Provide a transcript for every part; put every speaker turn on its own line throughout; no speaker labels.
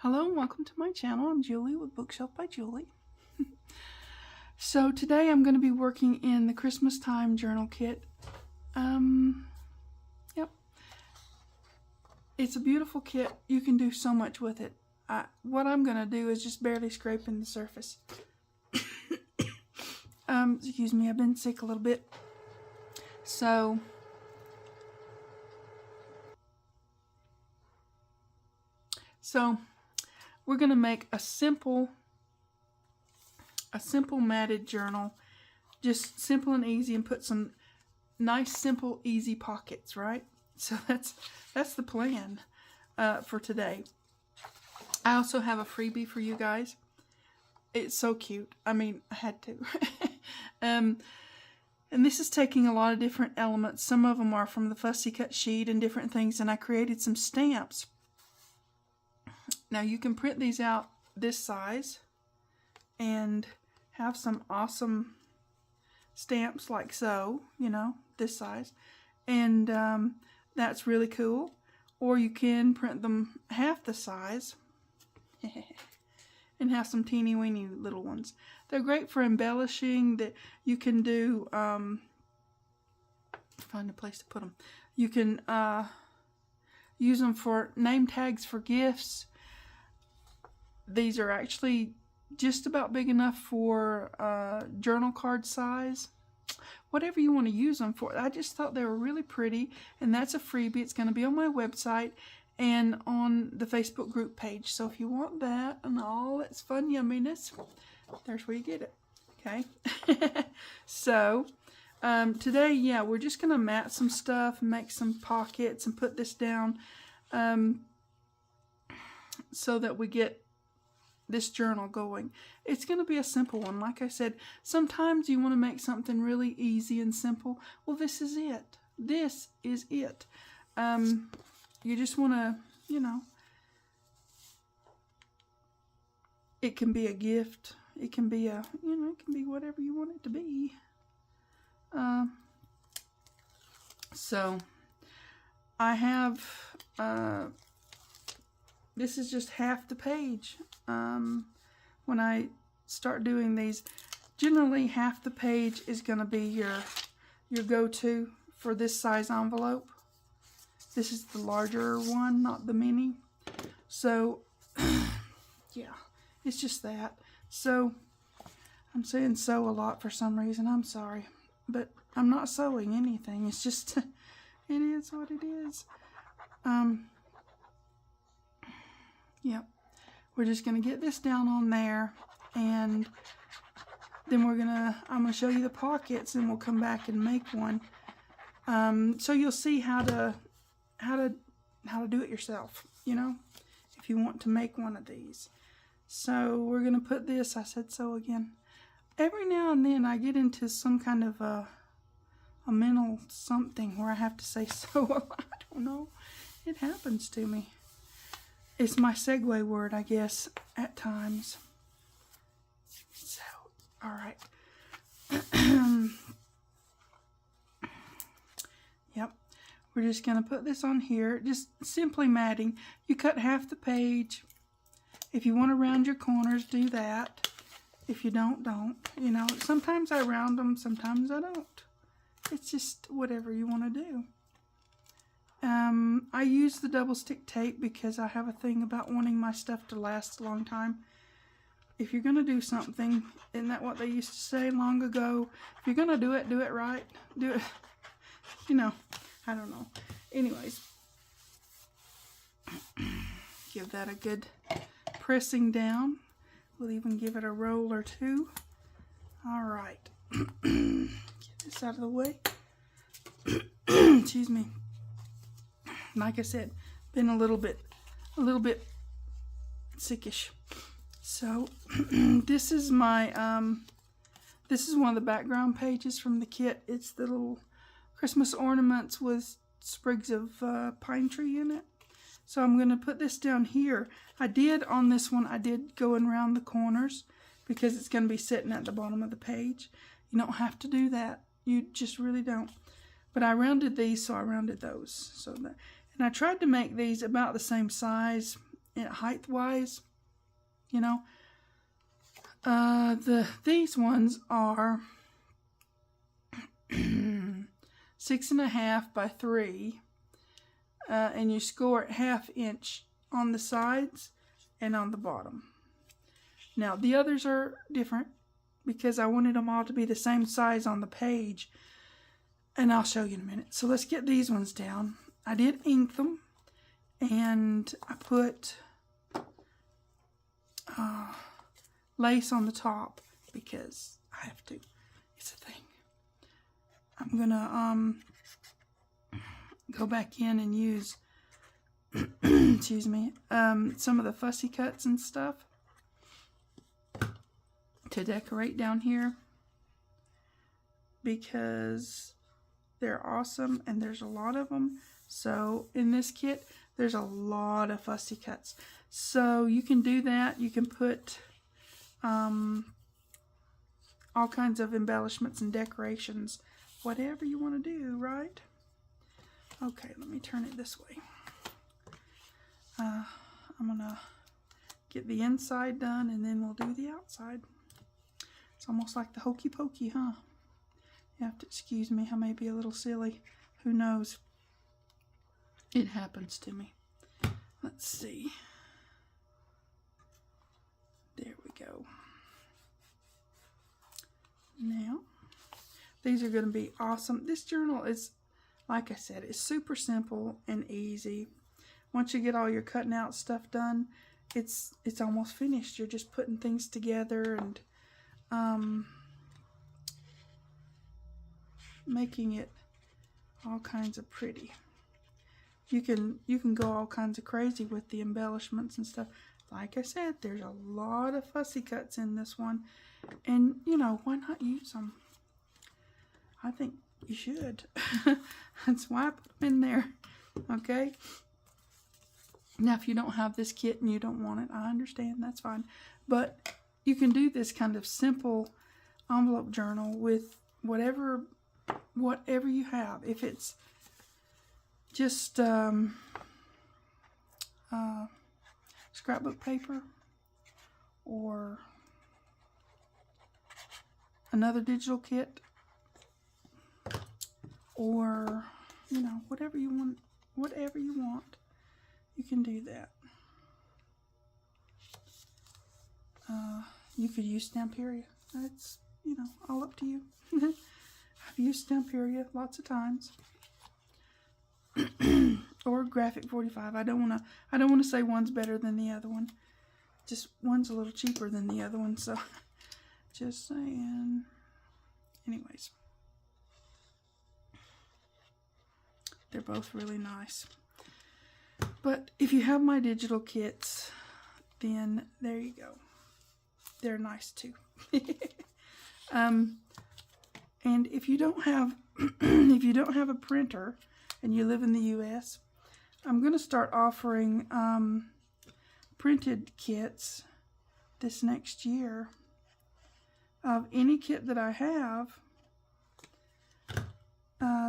Hello and welcome to my channel. I'm Julie with Bookshelf by Julie. So today I'm going to be working in the Christmas time journal kit. Yep. It's a beautiful kit. You can do so much with it. What I'm going to do is just barely scraping the surface. Excuse me, I've been sick a little bit. So we're going to make a simple matted journal, just simple and easy, and put some nice, simple, easy pockets, right? So that's the plan for today. I also have a freebie for you guys. It's so cute. I mean, I had to. And this is taking a lot of different elements. Some of them are from the Fussy Cut sheet and different things, and I created some stamps. Now you can print these out this size and have some awesome stamps like so, you know, this size. And that's really cool. Or you can print them half the size and have some teeny weeny little ones. They're great for embellishing. That you can do, find a place to put them. You can use them for name tags for gifts. These are actually just about big enough for journal card size. Whatever you want to use them for. I just thought they were really pretty, and that's a freebie. It's going to be on my website and on the Facebook group page. So if you want that and all its fun yumminess, there's where you get it. Okay? So today, yeah, we're just going to mat some stuff, make some pockets, and put this down so that we get this journal going. It's going to be a simple one. Like I said, sometimes you want to make something really easy and simple. Well, this is it. This is it. You just want to, you know, it can be a gift. It can be a, you know, it can be whatever you want it to be. So I have, this is just half the page. When I start doing these, generally half the page is going to be your go-to for this size envelope. This is the larger one, not the mini. So yeah, it's just that. So I'm saying sew a lot for some reason. I'm sorry, but I'm not sewing anything. It's just it is what it is. Yep. We're just going to get this down on there, and then I'm going to show you the pockets, and we'll come back and make one. So you'll see how to do it yourself, you know, if you want to make one of these. So we're going to put this, I said so again. Every now and then I get into some kind of a mental something where I have to say so a lot. I don't know. It happens to me. It's my segue word, I guess, at times. So, alright. Yep. We're just going to put this on here. Just simply matting. You cut half the page. If you want to round your corners, do that. If you don't, don't. You know, sometimes I round them, sometimes I don't. It's just whatever you want to do. I use the double stick tape because I have a thing about wanting my stuff to last a long time. If you're going to do something, isn't that what they used to say long ago? If you're going to do it right. Do it, you know, I don't know. Anyways, give that a good pressing down. We'll even give it a roll or two. Alright. Get this out of the way. Excuse me. Like I said, been a little bit sickish. So this is my this is one of the background pages from the kit. It's the little Christmas ornaments with sprigs of pine tree in it. So I'm going to put this down here. On this one, I did go around the corners because it's going to be sitting at the bottom of the page. You don't have to do that. You just really don't. But I rounded these, so I rounded those. And I tried to make these about the same size height wise, you know. These ones are 6.5 by 3, and you score it 1/2 inch on the sides and on the bottom. Now the others are different because I wanted them all to be the same size on the page, and I'll show you in a minute. So let's get these ones down. I did ink them, and I put lace on the top because I have to. It's a thing. I'm gonna go back in and use excuse me, some of the fussy cuts and stuff to decorate down here because they're awesome and there's a lot of them. So in this kit there's a lot of fussy cuts, so you can do that. You can put all kinds of embellishments and decorations, whatever you want to do, right? Okay, let me turn it this way. I'm gonna get the inside done and then we'll do the outside. It's almost like the hokey pokey, huh? You have to excuse me, I may be a little silly. Who knows? It happens to me. Let's see. There we go. Now, these are going to be awesome. This journal is, like I said, it's super simple and easy. Once you get all your cutting out stuff done, it's almost finished. You're just putting things together and making it all kinds of pretty. You can go all kinds of crazy with the embellishments and stuff. Like I said, there's a lot of fussy cuts in this one, and you know, why not use them? I think you should. That's why I put them in there. Okay. Now, if you don't have this kit and you don't want it, I understand. That's fine. But you can do this kind of simple envelope journal with whatever you have. If it's just scrapbook paper or another digital kit, or you know, whatever you want, you can do that. You could use Stamperia. That's, you know, all up to you. I've used Stamperia lots of times. Or Graphic 45. I don't want to say one's better than the other one. Just one's a little cheaper than the other one, so just saying. Anyways, they're both really nice. But if you have my digital kits, then there you go. They're nice too. And if you don't have a printer and you live in the US, I'm going to start offering printed kits this next year of any kit that I have.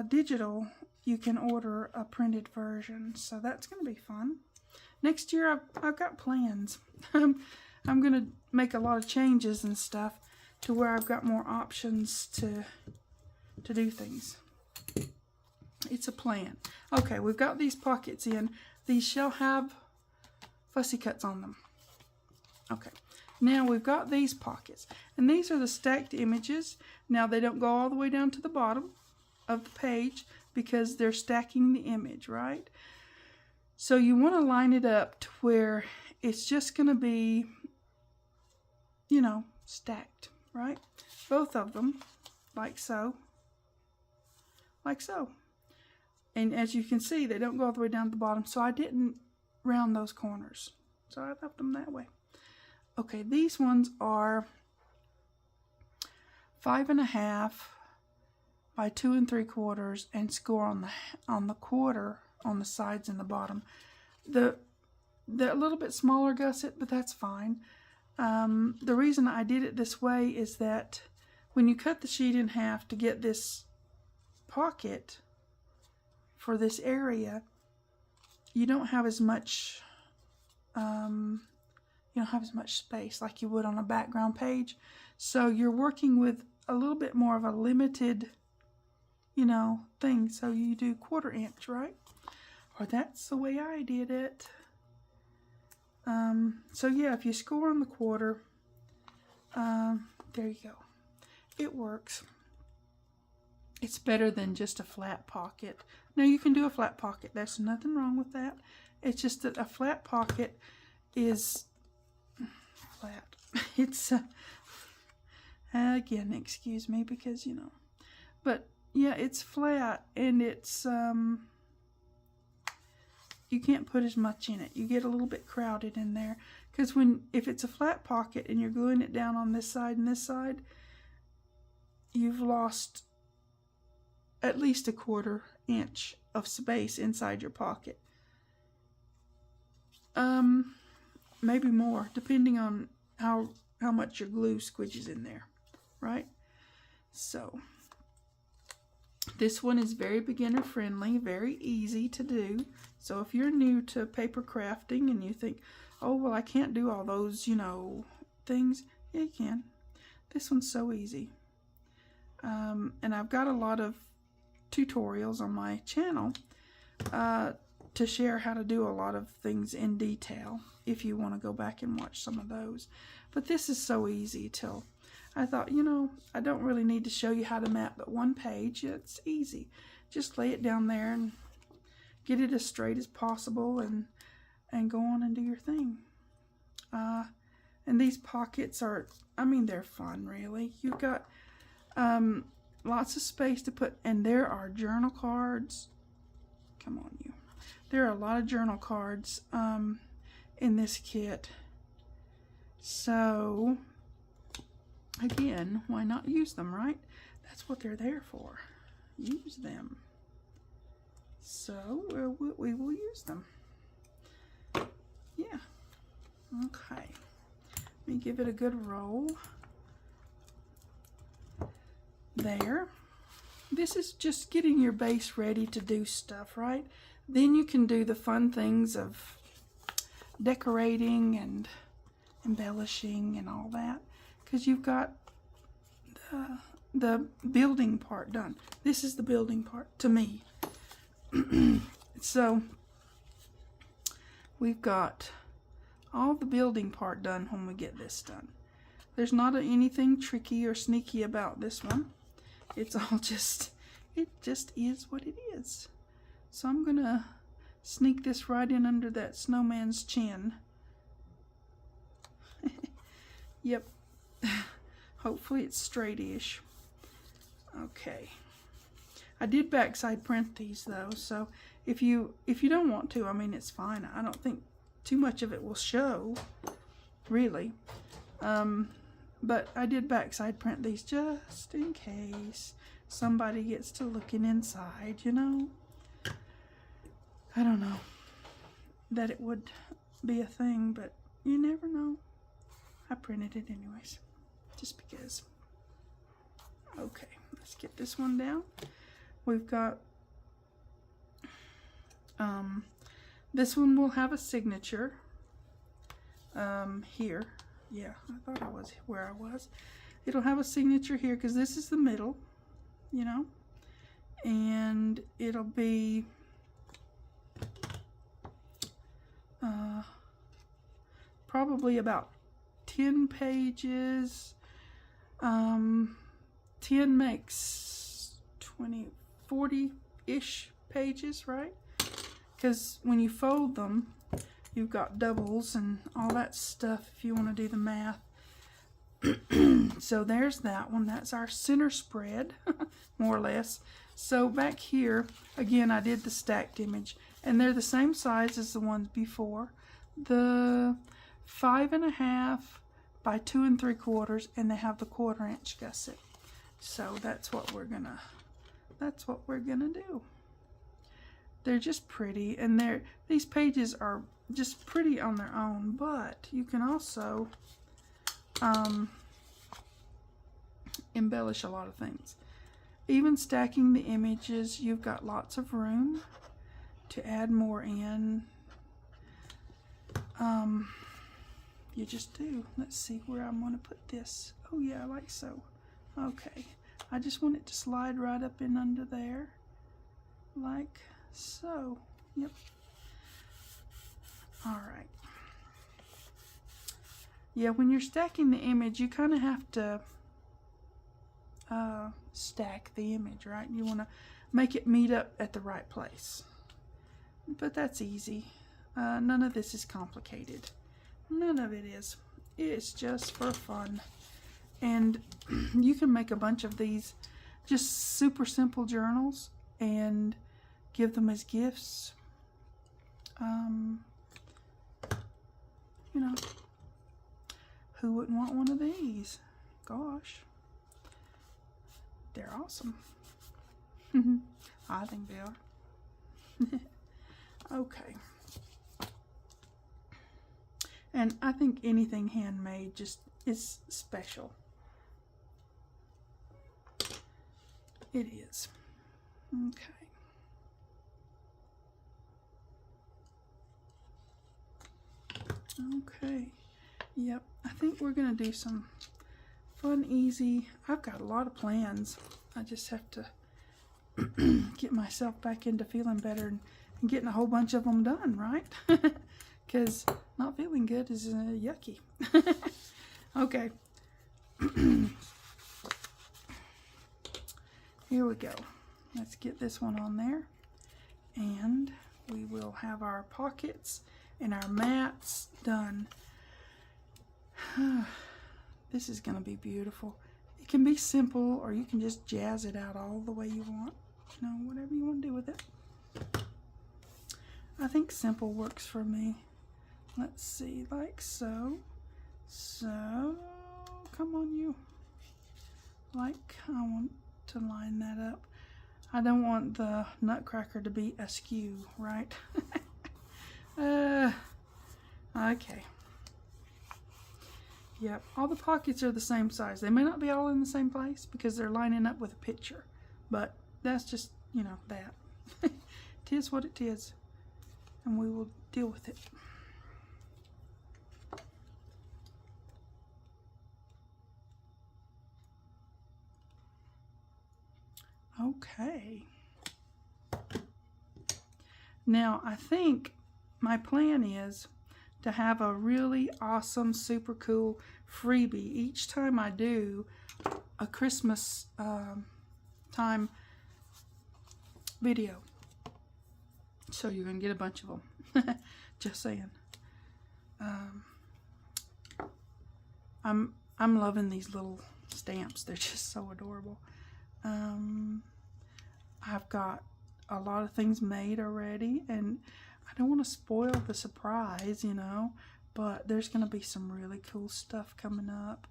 Digital, you can order a printed version, so that's going to be fun. Next year I've got plans. I'm going to make a lot of changes and stuff to where I've got more options to do things. It's a plan. Okay, we've got these pockets in. These shall have fussy cuts on them. Okay, now we've got these pockets, and these are the stacked images. Now they don't go all the way down to the bottom of the page because they're stacking the image, right? So you want to line it up to where it's just going to be, you know, stacked, right? Both of them, like so. Like so. And as you can see, they don't go all the way down to the bottom, so I didn't round those corners. So I left them that way. Okay, these ones are 5.5 by 2 3/4 and score on the quarter on the sides and the bottom. They're a little bit smaller gusset, but that's fine. The reason I did it this way is that when you cut the sheet in half to get this pocket for this area, you don't have as much you don't have as much space like you would on a background page. So you're working with a little bit more of a limited, thing. So you do 1/4 inch, right? Or that's the way I did it. So yeah, if you score on the 1/4, there you go. It works. It's better than just a flat pocket. Now you can do a flat pocket. There's nothing wrong with that. It's just that a flat pocket is flat. It's, again, excuse me, because, but yeah, it's flat, and it's, you can't put as much in it. You get a little bit crowded in there, because if it's a flat pocket and you're gluing it down on this side and this side, you've lost at least a 1/4 inch of space inside your pocket. Maybe more, depending on how much your glue squidges in there, right? So this one is very beginner friendly, very easy to do. So if you're new to paper crafting and you think, oh, well, I can't do all those, things, yeah, you can. This one's so easy. And I've got a lot of tutorials on my channel to share how to do a lot of things in detail if you want to go back and watch some of those. But this is so easy till I thought, I don't really need to show you how to map but one page. It's easy. Just lay it down there and get it as straight as possible and go on and do your thing. And these pockets are, they're fun, really. You've got lots of space to put, and there are journal cards. Come on, you. There are a lot of journal cards in this kit. So, again, why not use them, right? That's what they're there for. Use them. So, we will use them. Yeah. Okay. Let me give it a good roll. There. This is just getting your base ready to do stuff, right? Then you can do the fun things of decorating and embellishing and all that, because you've got the building part done. This is the building part to me. So we've got all the building part done when we get this done. There's not anything tricky or sneaky about this one. It's all just, it just is what it is. So I'm gonna sneak this right in under that snowman's chin. Yep. Hopefully it's straight-ish. Okay. I did backside print these though, so if you don't want to, it's fine. I don't think too much of it will show, really. But I did backside print these just in case somebody gets to looking inside, I don't know that it would be a thing, but you never know. I printed it anyways, just because. Okay, let's get this one down. We've got, this one will have a signature, here. Yeah, I thought I was where I was. It'll have a signature here because this is the middle, and it'll be probably about 10 pages. 10 makes 20, 40-ish pages, right? Because when you fold them, you've got doubles and all that stuff if you want to do the math. So there's that one. That's our center spread, more or less. So back here, again, I did the stacked image, and they're the same size as the ones before. The 5.5 by 2 3/4, and they have the 1/4 inch gusset. So that's what we're gonna do. They're just pretty, and these pages are just pretty on their own, but you can also embellish a lot of things. Even stacking the images, you've got lots of room to add more in. you just do. Let's see where I'm going to put this. Oh yeah, like so. Okay, I just want it to slide right up in under there, like so. Yep. All right. Yeah, when you're stacking the image, you kind of have to stack the image, right? You want to make it meet up at the right place. But that's easy. None of this is complicated. None of it is. It's just for fun. And you can make a bunch of these just super simple journals and give them as gifts. You know, who wouldn't want one of these? Gosh. They're awesome. I think they are. Okay. And I think anything handmade just is special. It is. Okay. Okay. Yep. I think we're going to do some fun, easy. I've got a lot of plans. I just have to get myself back into feeling better and getting a whole bunch of them done, right? Because not feeling good is yucky. Okay. Here we go. Let's get this one on there. And we will have our pockets and our mats done. This is going to be beautiful. It can be simple, or you can just jazz it out all the way you want. You know, whatever you want to do with it. I think simple works for me. Let's see, like so. So, come on you. Like, I want to line that up. I don't want the nutcracker to be askew, right? Okay. Yep, all the pockets are the same size. They may not be all in the same place because they're lining up with a picture, but that's just, you know, that. It is what it is, and we will deal with it. Okay. Now, I think my plan is to have a really awesome, super cool freebie each time I do a Christmas time video. So you're going to get a bunch of them. Just saying. I'm loving these little stamps. They're just so adorable. I've got a lot of things made already, and I don't want to spoil the surprise, you know, but there's going to be some really cool stuff coming up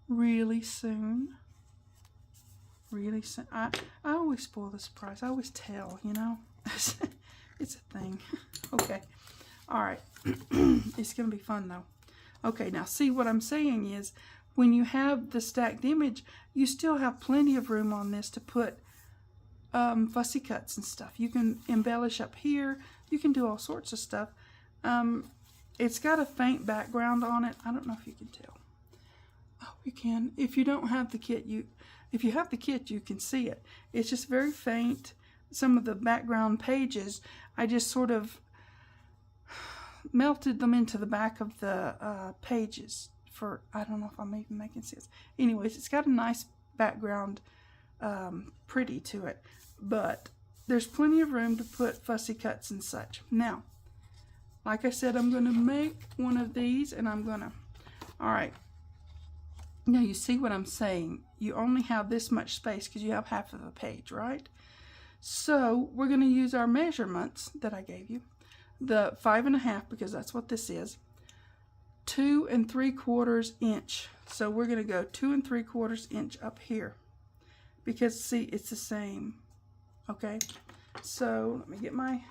really soon. Really soon. I always spoil the surprise. I always tell, you know. It's a thing. Okay. All right. It's going to be fun, though. Okay, now see, what I'm saying is when you have the stacked image, you still have plenty of room on this to put fussy cuts and stuff. You can embellish up here. You can do all sorts of stuff. It's got a faint background on it. I don't know if you can tell. Oh, you can. If you don't have the kit, if you have the kit, you can see it. It's just very faint. Some of the background pages, I just sort of melted them into the back of the pages for, I don't know if I'm even making sense. Anyways, it's got a nice background, pretty to it, but there's plenty of room to put fussy cuts and such. Now, like I said, I'm going to make one of these, and I'm going to, all right, now you see what I'm saying. You only have this much space because you have half of a page, right? So we're going to use our measurements that I gave you, the 5.5, because that's what this is, 2 3/4 inch. So we're going to go 2 3/4 inch up here, because see, it's the same. Okay, so let me get my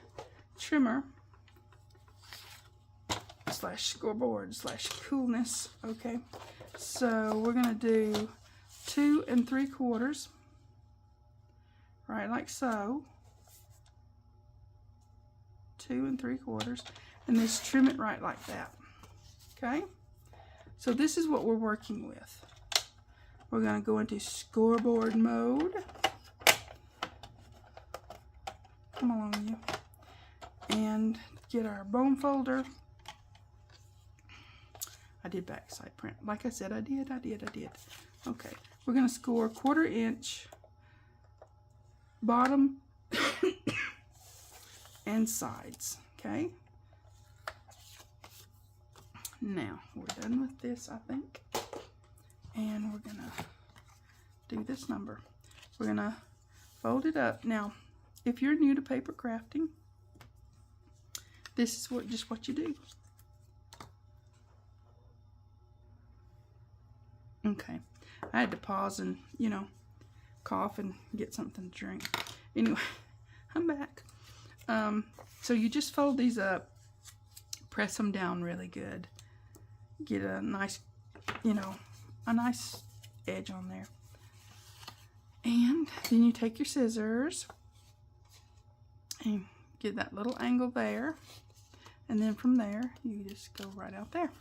trimmer / scoreboard / coolness. Okay, so we're going to do 2 3/4, right, like so. 2 3/4, and just trim it right like that. Okay, so this is what we're working with. We're going to go into scoreboard mode. Come along, you. And get our bone folder. I did backside print. Like I said, I did. Okay, we're going to score 1/4 inch bottom and sides. Okay. Now, we're done with this, I think. And we're going to do this number. We're going to fold it up. Now, if you're new to paper crafting, this is just what you do. Okay. I had to pause and, you know, cough and get something to drink. Anyway, I'm back. So you just fold these up, press them down really good. Get a nice, you know, a nice edge on there. And then you take your scissors and get that little angle there. And then from there, you just go right out there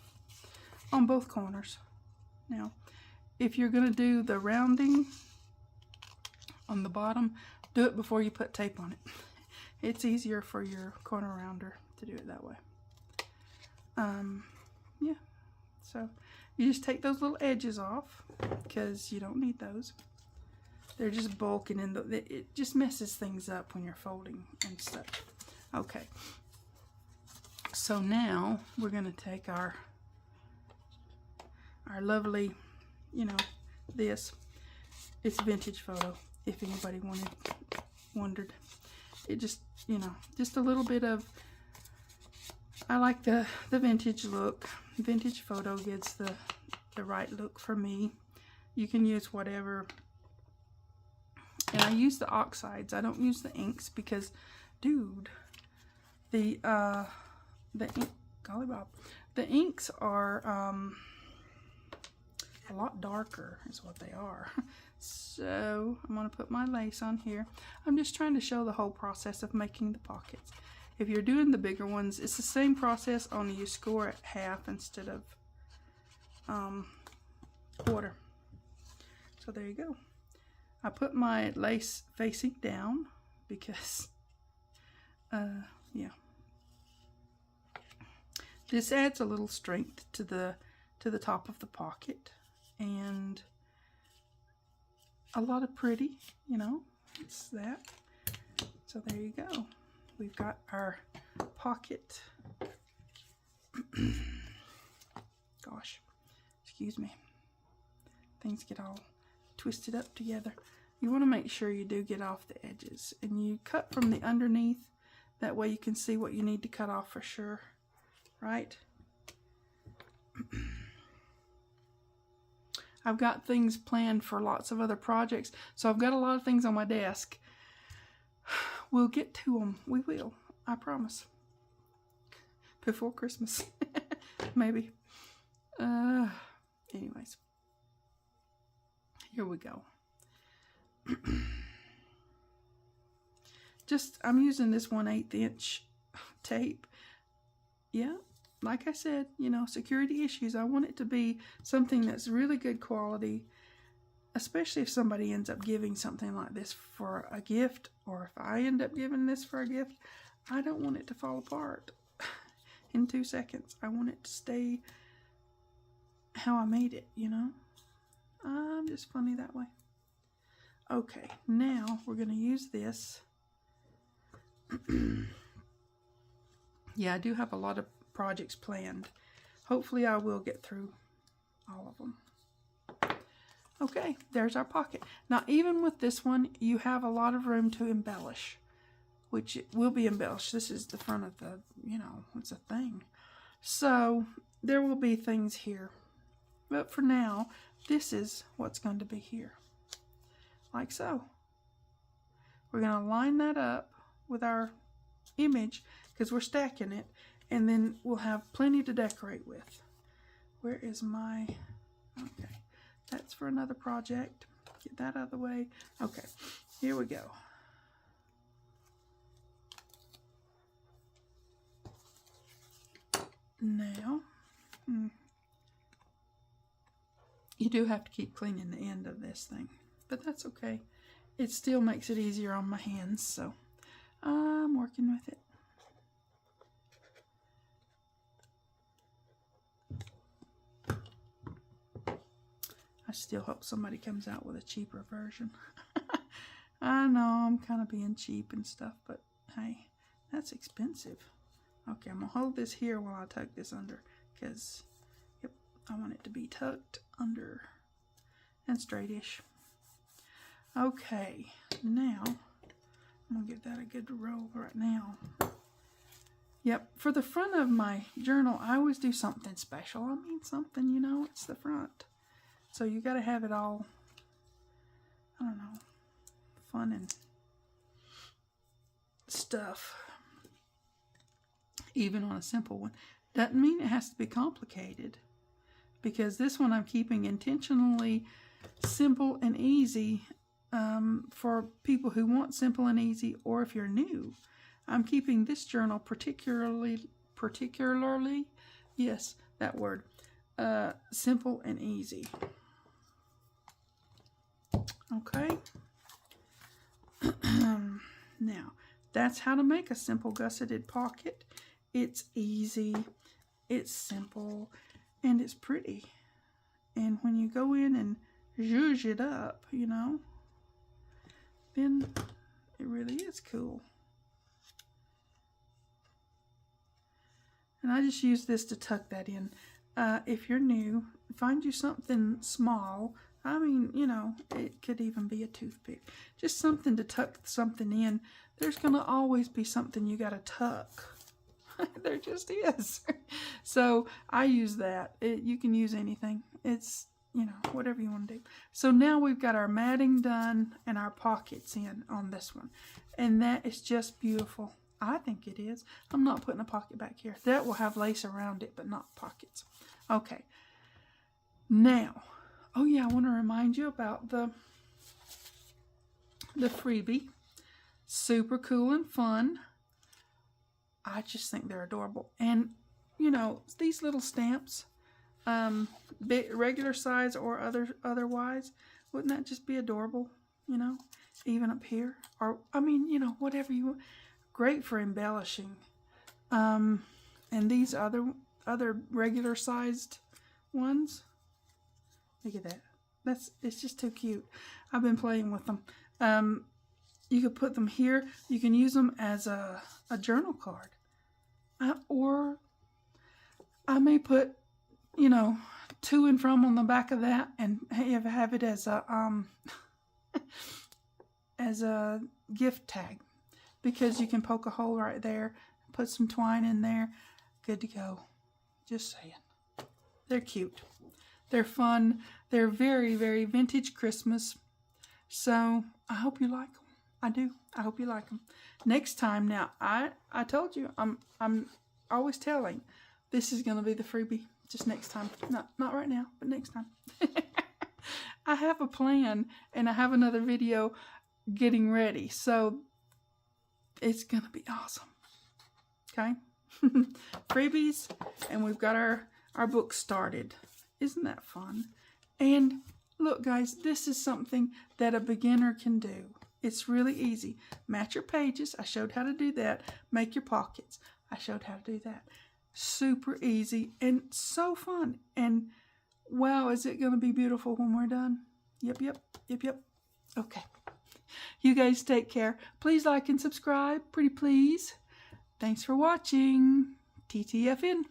on both corners. Now, if you're going to do the rounding on the bottom, do it before you put tape on it. It's easier for your corner rounder to do it that way. Yeah. So you just take those little edges off because you don't need those. They're just bulking in it just messes things up when you're folding and stuff. Okay. So now we're going to take our lovely, you know, this. It's vintage photo, if anybody wondered. It just, you know, just a little bit of, I like the vintage look. Vintage photo gets the right look for me. You can use whatever. And I use the oxides. I don't use the inks because, dude, the ink, golly bob, the inks are a lot darker is what they are. So I'm going to put my lace on here. I'm just trying to show the whole process of making the pockets. If you're doing the bigger ones, it's the same process, only you score at half instead of 1/4. So there you go. I put my lace facing down because, yeah. This adds a little strength to the top of the pocket and a lot of pretty, you know, it's that. So there you go. We've got our pocket. Gosh, excuse me. Things get all twisted up together. You want to make sure you do get off the edges and you cut from the underneath. That way you can see what you need to cut off for sure, right? I've got things planned for lots of other projects, so I've got a lot of things on my desk. We'll get to them. We will. I promise. Before Christmas. Maybe. Anyways. Here we go. I'm using this 1/8 inch tape. Yeah. Like I said, you know, security issues. I want it to be something that's really good quality, especially if somebody ends up giving something like this for a gift, or if I end up giving this for a gift, I don't want it to fall apart in 2 seconds. I want it to stay how I made it, you know? I'm just funny that way. Okay, now we're going to use this. Yeah, I do have a lot of projects planned. Hopefully I will get through all of them. Okay, there's our pocket. Now even with this one, you have a lot of room to embellish, which will be embellished. This is the front of the, you know, it's a thing. So there will be things here. But for now, this is what's going to be here. Like so. We're going to line that up with our image because we're stacking it. And then we'll have plenty to decorate with. Where is my... Okay. That's for another project. Get that out of the way. Okay. Here we go. Now, You do have to keep cleaning the end of this thing, but that's okay. It still makes it easier on my hands, so I'm working with it. I still hope somebody comes out with a cheaper version. I know I'm kind of being cheap and stuff, but hey, that's expensive. Okay, I'm going to hold this here while I tuck this under, because, yep, I want it to be tucked under and straightish. Okay, now, I'm going to give that a good roll right now. Yep, for the front of my journal, I always do something special. I mean something, you know, it's the front. So you got to have it all, I don't know, fun and stuff. Even on a simple one. Doesn't mean it has to be complicated. Because this one I'm keeping intentionally simple and easy for people who want simple and easy, or if you're new. I'm keeping this journal particularly, yes, that word, simple and easy. Okay. Now, that's how to make a simple gusseted pocket. It's easy, it's simple, and it's pretty. And when you go in and zhuzh it up, you know, then it really is cool. And I just use this to tuck that in. If you're new, find you something small. I mean, you know, it could even be a toothpick. Just something to tuck something in. There's going to always be something you got to tuck. There just is. So I use that. You can use anything. It's, you know, whatever you want to do. So now we've got our matting done and our pockets in on this one. And that is just beautiful. I think it is. I'm not putting a pocket back here. That will have lace around it, but not pockets. Okay. Now, oh yeah, I want to remind you about the freebie. Super cool and fun. I just think they're adorable. And, you know, these little stamps, regular size or otherwise, wouldn't that just be adorable, you know, even up here? Or, I mean, you know, whatever you want. Great for embellishing. And these other regular sized ones, look at that. It's just too cute. I've been playing with them. You could put them here. You can use them as a journal card. Or I may put, you know, to and from on the back of that and have it as a gift tag. Because you can poke a hole right there, put some twine in there. Good to go. Just saying. They're cute. They're fun. They're very, very vintage Christmas. So I hope you like them. I do. I hope you like them. Next time, now I told you I'm always telling this is going to be the freebie. Just next time. Not right now, but next time. I have a plan and I have another video getting ready. So it's going to be awesome. Okay? Freebies, and we've got our book started. Isn't that fun? And look, guys, this is something that a beginner can do. It's really easy. Match your pages. I showed how to do that. Make your pockets. I showed how to do that. Super easy and so fun. And wow, is it going to be beautiful when we're done? Yep. Okay. You guys take care. Please like and subscribe. Pretty please. Thanks for watching. TTFN.